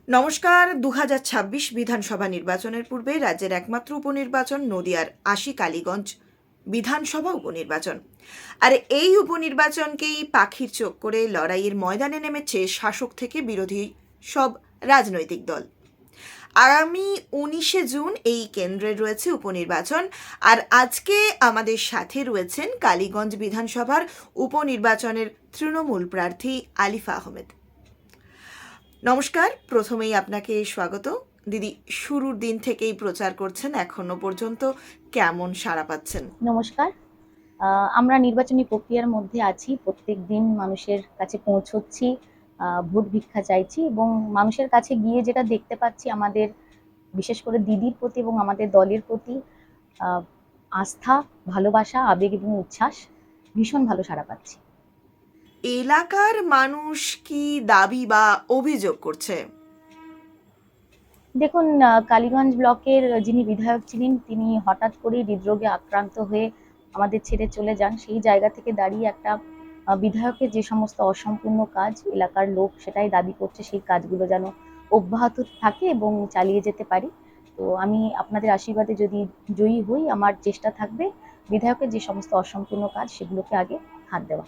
নমস্কার। ২০২৬ বিধানসভা নির্বাচনের পূর্বে রাজ্যের একমাত্র উপনির্বাচন নদিয়ার আশি কালীগঞ্জ বিধানসভা উপনির্বাচন। আর এই উপনির্বাচনকেই পাখির চোখ করে লড়াইয়ের ময়দানে নেমেছে শাসক থেকে বিরোধী সব রাজনৈতিক দল। আগামী ১৯শে জুন এই কেন্দ্রে রয়েছে উপনির্বাচন। আর আজকে আমাদের সাথে রয়েছেন কালীগঞ্জ বিধানসভার উপনির্বাচনের তৃণমূল প্রার্থী আলিফা আহমেদ। নমস্কার, প্রথমেই আপনাকে স্বাগত। দিদি, শুরুর দিন থেকেই প্রচার করছেন, এখনো পর্যন্ত কেমন সাড়া পাচ্ছেন? নমস্কার। আমরা নির্বাচনী প্রক্রিয়ার মধ্যে আছি। প্রত্যেক দিন মানুষের কাছে পৌঁছচ্ছি, ভোট ভিক্ষা চাইছি এবং মানুষের কাছে গিয়ে যেটা দেখতে পাচ্ছি, আমাদের বিশেষ করে দিদির প্রতি এবং আমাদের দলের প্রতি আস্থা, ভালোবাসা, আবেগ এবং উচ্ছ্বাস ভীষণ ভালো সাড়া পাচ্ছি। এলাকার মানুষ কি দাবি বা অভিযোগ করছে? দেখুন, কালীগঞ্জ ব্লকের যিনি বিধায়ক ছিলেন, তিনি হঠাৎ করেই হৃদরোগে আক্রান্ত হয়ে আমাদের ছেড়ে চলে যান। সেই জায়গা থেকে দাঁড়িয়ে একটা বিধায়কের যে সমস্ত অসম্পূর্ণ কাজ এলাকার লোক সেটাই দাবি করছে, সেই কাজগুলো যেন অব্যাহত থাকে এবং চালিয়ে যেতে পারি। তো আমি আপনাদের আশীর্বাদে যদি জয়ী হই, আমার চেষ্টা থাকবে বিধায়কের যে সমস্ত অসম্পূর্ণ কাজ সেগুলোকে আগে হাত দেওয়া।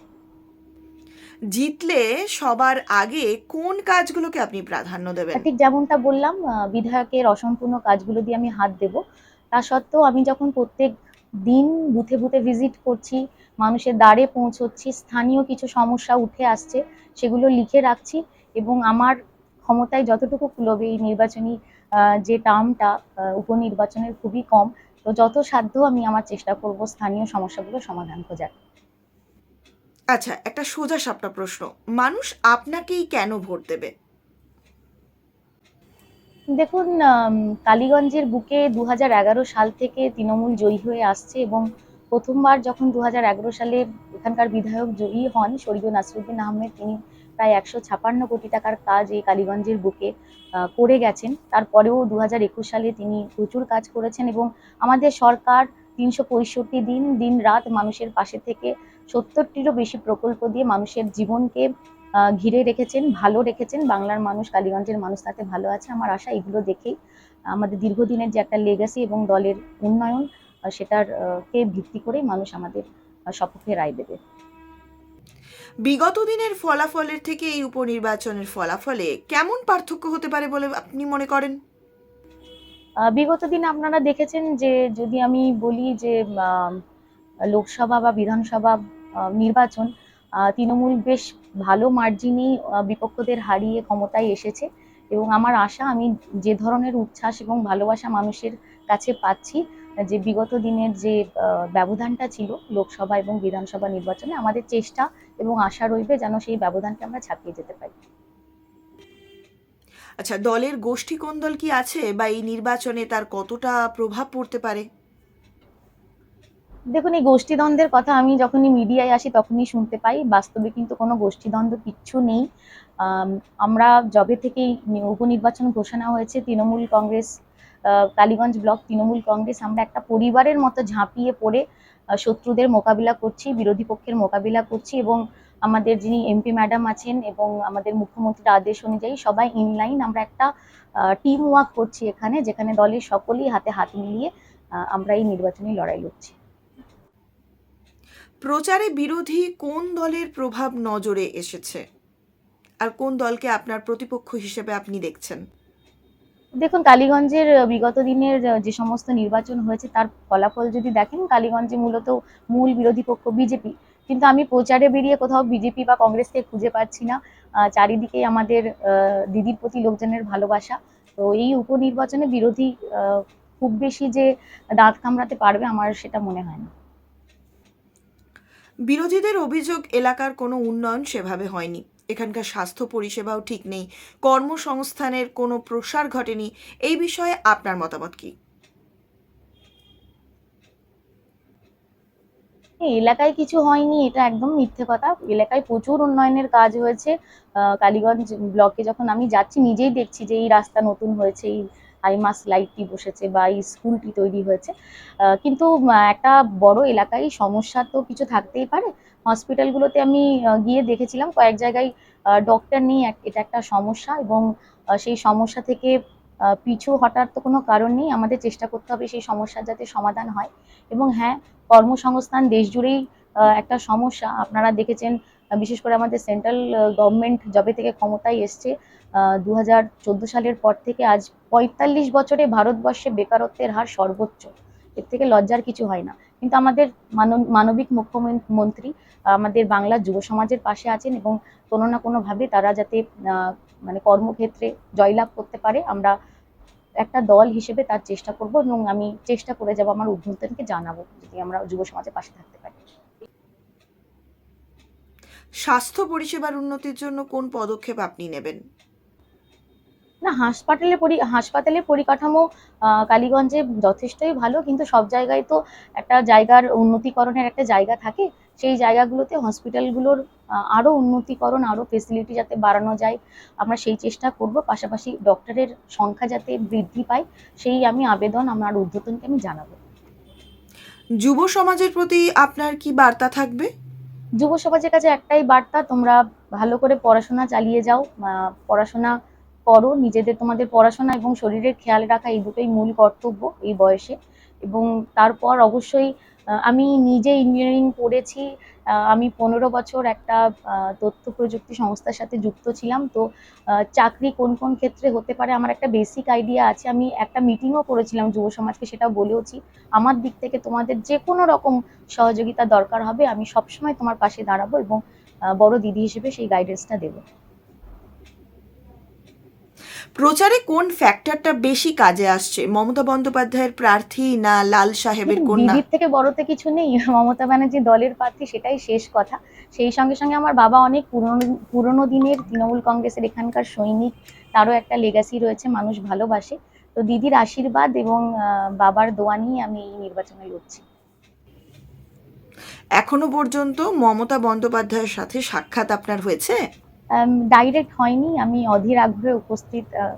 জিতলে সবার আগে কোন কাজগুলোকে আপনি প্রাধান্য দেবেন? ঠিক যেমনটা বললাম, বিধায়কের অসম্পূর্ণ কাজগুলো দিয়ে আমি হাত দেব। তা সত্ত্বেও আমি যখন প্রত্যেক দিন বুথে বুথে ভিজিট করছি, মানুষের দ্বারে পৌঁছচ্ছি, স্থানীয় কিছু সমস্যা উঠে আসছে, সেগুলো লিখে রাখছি এবং আমার ক্ষমতায় যতটুকু কুলোবে, এই নির্বাচনী যে টার্মটা উপনির্বাচনের খুবই কম, তো যত সাধ্য আমি আমার চেষ্টা করব স্থানীয় সমস্যাগুলো সমাধান খোঁজার। আচ্ছা, একটা সোজা সাপটা প্রশ্ন, মানুষ আপনাকেই কেন ভোট দেবে? দেখুন, কালীগঞ্জের বুকে ২০১১ সাল থেকে তৃণমূল জয়ী হয়ে আসছে এবং প্রথমবার যখন ২০১১ সালে এখানকার বিধায়ক জয়ী হন শরীয়ুল নাসিরুদ্দিন আহমেদ, তিনি প্রায় ১৫৬ কোটি টাকার কাজ এই কালীগঞ্জের বুকে করে গেছেন। তারপরেও ২০২১ সালে তিনি প্রচুর কাজ করেছেন এবং আমাদের সরকার ৩৬৫ দিন দিন রাত মানুষের পাশে থেকে ৭০টিরও বেশি প্রকল্প দিয়ে মানুষের জীবনকে ঘিরে রেখেছেন, ভালো রেখেছেন। বাংলার মানুষ, কালীগঞ্জের মানুষ তাতে ভালো আছে। আমার আশা এগুলো দেখেই আমাদের দীর্ঘদিনের যে একটা লেগাসি এবং দলের উন্নয়ন, সেটার কে ভিত্তি করেই মানুষ আমাদের সপক্ষে রায় দেবে। বিগত দিনের ফলাফলের থেকে এই উপনির্বাচনের ফলাফলে কেমন পার্থক্য হতে পারে বলে আপনি মনে করেন? বিগত দিনে আপনারা দেখেছেন যে, যদি আমি বলি যে লোকসভা বা বিধানসভা নির্বাচন, তৃণমূল বেশ ভালো মার্জিনেই বিপক্ষদের হারিয়ে ক্ষমতায় এসেছে এবং আমার আশা, আমি যে ধরনের উচ্ছ্বাস এবং ভালোবাসা মানুষের কাছে পাচ্ছি, যে বিগত দিনের যে ব্যবধানটা ছিল লোকসভা এবং বিধানসভা নির্বাচনে, আমাদের চেষ্টা এবং আশা রইবে যেন সেই ব্যবধানকে আমরা ছাপিয়ে যেতে পারি। আচ্ছা, দলের গোষ্ঠী কোন্দল কি আছে বা এই নির্বাচনে তার কতটা প্রভাব পড়তে পারে? দেখুন, এই গোষ্ঠীদ্বন্দ্বের কথা আমি যখনই মিডিয়ায় আসি তখনই শুনতে পাই। বাস্তবে কিন্তু কোনো গোষ্ঠীদ্বন্দ্ব কিচ্ছু নেই। আম আমরা যবে থেকেই উপনির্বাচন ঘোষণা হয়েছে, তৃণমূল কংগ্রেস, কালীগঞ্জ ব্লক তৃণমূল কংগ্রেস, আমরা একটা পরিবারের মতো ঝাঁপিয়ে পড়ে শত্রুদের মোকাবিলা করছি, বিরোধী পক্ষের মোকাবিলা করছি এবং আমাদের যিনি এমপি ম্যাডাম আছেন এবং আমাদের মুখ্যমন্ত্রীর আদেশ অনুযায়ী সবাই ইনলাইন, আমরা একটা টিম ওয়ার্ক করছি এখানে, যেখানে দলের সকলেই হাতে হাত মিলিয়ে আমরা এই নির্বাচনী লড়াই লড়ছি। প্রচারে বিরোধী কোন দলের প্রভাব নজরে এসেছে, আর কোন দলকে আপনার প্রতিপক্ষ হিসেবে আপনি দেখছেন? দেখুন, কালীগঞ্জের বিগত দিনের যে সমস্ত নির্বাচন হয়েছে তার ফলাফল যদি দেখেন, কালীগঞ্জে মূলত মূল বিরোধী পক্ষ বিজেপি। কিন্তু আমি প্রচারে বেরিয়ে কোথাও বিজেপি বা কংগ্রেসকে খুঁজে পাচ্ছি না। চারিদিকেই আমাদের দিদির প্রতি লোকজনের ভালোবাসা। তো এই উপনির্বাচনে বিরোধী খুব বেশি যে দাঁত কামড়াতে পারবে, আমার সেটা মনে হয় না। বিরোধীদের অভিযোগ, এলাকার কোনো উন্নয়ন সেভাবে হয়নি, এখানকার স্বাস্থ্য পরিষেবাও ঠিক নেই, কর্মসংস্থানের কোনো প্রসার ঘটেনি। এই বিষয়ে আপনার মতামত কি? এলাকায় কিছু হয়নি এটা একদম মিথ্যে কথা। এলাকায় প্রচুর উন্নয়নের কাজ হয়েছে। কালীগঞ্জ ব্লকে যখন আমি যাচ্ছি নিজেই দেখছি যে এই রাস্তা নতুন হয়েছে, এই আইমাস লাইটটি বসেছে বা এই স্কুলটি তৈরি হয়েছে। কিন্তু একটা বড় এলাকায় সমস্যা তো কিছু থাকতেই পারে। হসপিটালগুলোতে আমি গিয়ে দেখেছিলাম কয়েক জায়গায় ডক্টর নেই, এটা একটা সমস্যা, এবং সেই সমস্যা থেকে পিছু হটার তো কোনো কারণ নেই। আমাদের চেষ্টা করতে হবে সেই সমস্যার যাতে সমাধান হয়। এবং হ্যাঁ, কর্মসংস্থান দেশ জুড়েই একটা সমস্যা। আপনারা দেখেছেন, বিশেষ করে আমাদের সেন্ট্রাল গভর্নমেন্ট যবে থেকে ক্ষমতায় এসছে, 2014 সালের পর থেকে আজ 45 বছরে ভারতবর্ষে বেকারত্বের হার সর্বোচ্চ। এর থেকে লজ্জার কিছু হয় না। কিন্তু আমাদের মানবিক মুখ্যমন্ত্রী আমাদের বাংলার যুব সমাজের পাশে আছেন, এবং কোনো না কোনোভাবে তারা যাতে মানে কর্মক্ষেত্রে জয়লাভ করতে পারে, আমরা একটা দল হিসেবে তার চেষ্টা করব, এবং আমি চেষ্টা করে যাব, আমার ঊর্ধ্বতনকে জানাবো যদি আমরা যুব সমাজের পাশে থাকতে পারি। স্বাস্থ্য পরিষেবার উন্নতির জন্য কোন পদক্ষেপ আপনি নেবেন? না, হাসপাতালের পরিকাঠামো কালীগঞ্জে যথেষ্টই ভালো, কিন্তু সব জায়গায় তো একটা জায়গার উন্নতিকরণের একটা জায়গা থাকে। সেই জায়গাগুলোতে হসপিটালগুলোর আরো উন্নতিকরণ, আরো ফেসিলিটি যাতে বাড়ানো যায়, আমরা সেই চেষ্টা করব। পাশাপাশি ডক্টরের সংখ্যা যাতে বৃদ্ধি পায়, সেই আমি আবেদন আমার ঊর্ধ্বতনকে আমি জানাবো। যুব সমাজের প্রতি আপনার কি বার্তা থাকবে? যুব সমাজের কাছে একটাই বার্তা, তোমরা ভালো করে পড়াশোনা চালিয়ে যাও, পড়াশোনা করো, তোমাদের পড়াশোনা এবং শরীরের খেয়াল রাখা এই দুটোই মূল কর্তব্য এই বয়সে। এবং তারপর অবশ্যই আমি নিজে ইঞ্জিনিয়ারিং পড়েছি। আমি 15 বছর একটা তথ্য প্রযুক্তি সংস্থার সাথে যুক্ত ছিলাম। তো চাকরি কোন কোন ক্ষেত্রে হতে পারে আমার একটা বেসিক আইডিয়া আছে। আমি একটা মিটিংও করেছিলাম যুব সমাজকে, সেটা বলেওছি, আমার দিক থেকে তোমাদের যে কোনো রকম সহযোগিতা দরকার হবে, আমি সবসময় তোমার পাশে দাঁড়াবো, এবং বড় দিদি হিসেবে সেই গাইডেন্সটা দেবো। প্রচারে কোন ফ্যাক্টরটা বেশি কাজে আসছে, মমতা বন্দ্যোপাধ্যায়ের প্রার্থী না লাল সাহেবের দেখুন, কন্যা? দিদির থেকে বড় তো কিছু নেই, মমতা ব্যানার্জি দলের প্রার্থী, সেটাই শেষ কথা। সেই সঙ্গে সঙ্গে আমার বাবা অনেক পুরনো দিনের তৃণমূল কংগ্রেসের এখানকার সৈনিক, তারও একটা লেগাসি রয়েছে, মানুষ ভালোবাসে। তো দিদির আশীর্বাদ এবং বাবার দোয়া নিয়ে আমি এই নির্বাচনে লড়ছি। এখনো পর্যন্ত মমতা বন্দ্যোপাধ্যায়ের সাথে সাক্ষাৎ আপনার হয়েছে? ডাইরেক্ট হয়নি, আমি অধীর আগ্রহে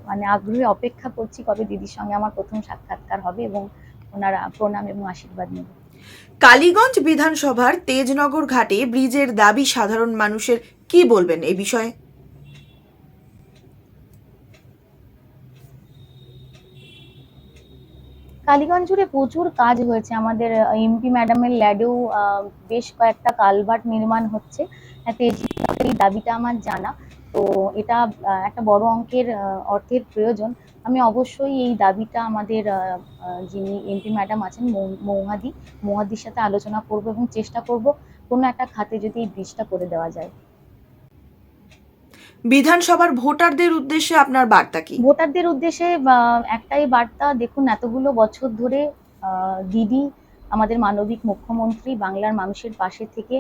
মানে আগ্রহে অপেক্ষা করছি কবে দিদির সঙ্গে আমার প্রথম সাক্ষাৎকার হবে, এবং ওনার প্রণাম এবং আশীর্বাদ নেব। কালীগঞ্জ বিধানসভার তেজনগর ঘাটে ব্রিজের দাবি সাধারণ মানুষের, কি বলবেন এই বিষয়ে? কালীগঞ্জ জুড়ে প্রচুর কাজ হয়েছে। আমাদের এমপি ম্যাডামের ল্যাডেও বেশ কয়েকটা কালভার্ট নির্মাণ হচ্ছে। এই দাবিটা আমার জানা। তো এটা একটা বড় অঙ্কের অর্থের প্রয়োজন। আমি অবশ্যই এই দাবিটা আমাদের যিনি এমপি ম্যাডাম আছেন, মৌহাদির সাথে আলোচনা করব, এবং চেষ্টা করব কোনো একটা খাতে যদি এই ব্রিজটা করে দেওয়া যায়। বিধানসভার ভোটারদের উদ্দেশ্যে আপনার বার্তা কি? ভোটারদের উদ্দেশ্যে একটাই বার্তা, দেখুন, এতগুলো বছর ধরে দিদি আমাদের মানবিক মুখ্যমন্ত্রী বাংলার মানুষের পাশে থেকে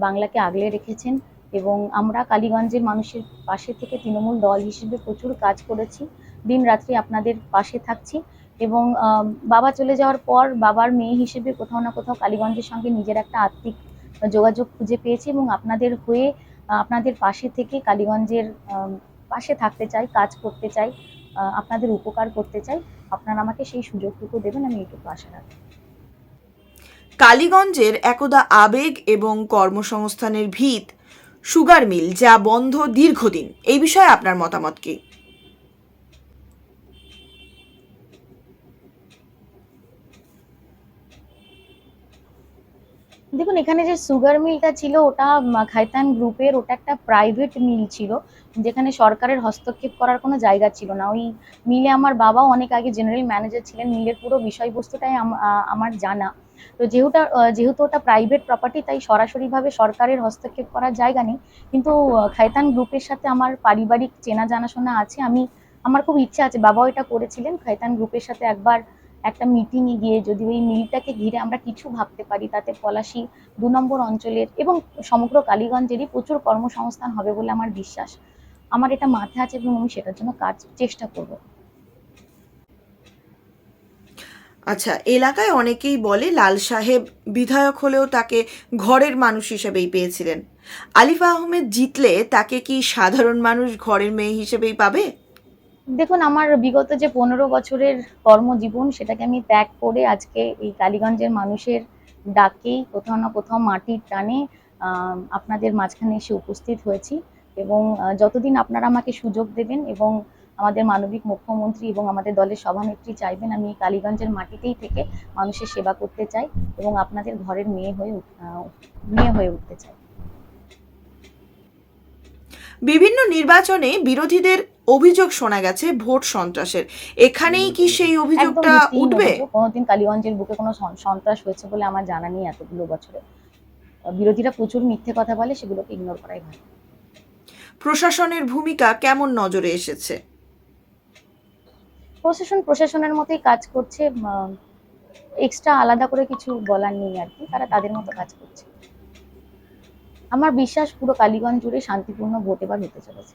বাংলাকে আগলে রেখেছেন, এবং আমরা কালীগঞ্জের মানুষের পাশে থেকে তৃণমূল দল হিসেবে প্রচুর কাজ করেছি। দিন রাত্রি আপনাদের পাশে থাকছি, এবং বাবা চলে যাওয়ার পর বাবার মেয়ে হিসেবে কোথাও না কোথাও কালীগঞ্জের সঙ্গে নিজের একটা আত্মিক যোগাযোগ খুঁজে পেয়েছি, এবং আপনাদের হয়ে আপনাদের পাশে থেকে কালীগঞ্জের পাশে থাকতে চাই, কাজ করতে চাই, আপনাদের উপকার করতে চাই। আপনারা আমাকে সেই সুযোগটুকু দেবেন, আমি এইটুকু আশা রাখি। কালীগঞ্জের একদা আবেগ এবং কর্মসংস্থানের ভিত সুগার মিল, যা বন্ধ দীর্ঘদিন, এই বিষয়ে আপনার মতামত কি? দেখুন, এখানে যে সুগার মিলটা ছিল ওটা খাইতান গ্রুপের, ওটা একটা প্রাইভেট মিল ছিল, যেখানে সরকারের হস্তক্ষেপ করার কোনো জায়গা ছিল না। ওই মিলে আমার বাবাও অনেক আগে জেনারেল ম্যানেজার ছিলেন। মিলের পুরো বিষয়বস্তুটাই আমার জানা। তো যেহেতু ওটা প্রাইভেট প্রপার্টি, তাই সরাসরিভাবে সরকারের হস্তক্ষেপ করার জায়গা নেই। কিন্তু খাইতান গ্রুপের সাথে আমার পারিবারিক চেনা জানাশোনা আছে। আমার খুব ইচ্ছা আছে, বাবাও এটা করেছিলেন, খাইতান গ্রুপের সাথে একবার একটা মিটিংয়ে গিয়ে যদি ওই মিলটাকে ঘিরে আমরা কিছু ভাবতে পারি, তাতে পলাশী 2 নম্বর অঞ্চলের এবং সমগ্র কালীগঞ্জেরই প্রচুর কর্মসংস্থান হবে বলে আমার বিশ্বাস। আমার এটা মাথায় আছে, এবং আমি সেটার জন্য চেষ্টা করব। আচ্ছা, এলাকায় অনেকেই বলে লাল সাহেব বিধায়ক হলেও তাকে ঘরের মানুষ হিসেবেই পেয়েছিলেন। আলিফা আহমেদ জিতলে তাকে কি সাধারণ মানুষ ঘরের মেয়ে হিসেবেই পাবে? দেখুন, আমার বিগত যে ১৫ বছরের কর্মজীবন সেটাকে আমি ত্যাগ করে আজকে এই কালীগঞ্জের মানুষের ডাকেই কোথাও না কোথাও মাটির টানে আপনাদের মাঝখানে এসে উপস্থিত হয়েছি। এবং যতদিন আপনারা আমাকে সুযোগ দেবেন এবং আমাদের মাননীয় মুখ্যমন্ত্রী এবং আমাদের দলের সভানেত্রী চাইবেন, আমি এই কালীগঞ্জের মাটিতেই থেকে মানুষের সেবা করতে চাই এবং আপনাদের ঘরের মেয়ে হয়ে উঠতে চাই। বিভিন্ন নির্বাচনে বিরোধীদের অভিযোগ শোনা গেছে ভোট সন্ত্রাসের। এখানেই কি সেই একদম অভিযোগটা ভিত্তিহীন উঠবে? অভিযোগ। কোনোদিন কালীগঞ্জের বুকে কোনো সন্ত্রাস হয়েছে বলে আমার জানা নেই এতগুলো বছরে। বিরোধীরা প্রচুর মিথ্যে কথা বলে, সেগুলোকে ইগনোর করাই ভালো। প্রশাসনের ভূমিকা কেমন নজরে এসেছে? প্রশাসন প্রশাসনের মতোই কাজ করছে। এক্সট্রা আলাদা করে কিছু বলার নেই আর কি, তারা তাদের মতো কাজ করছে। আমার বিশ্বাস পুরো কালীগঞ্জ জুড়ে শান্তিপূর্ণ ভোট এবার হতে চলেছে।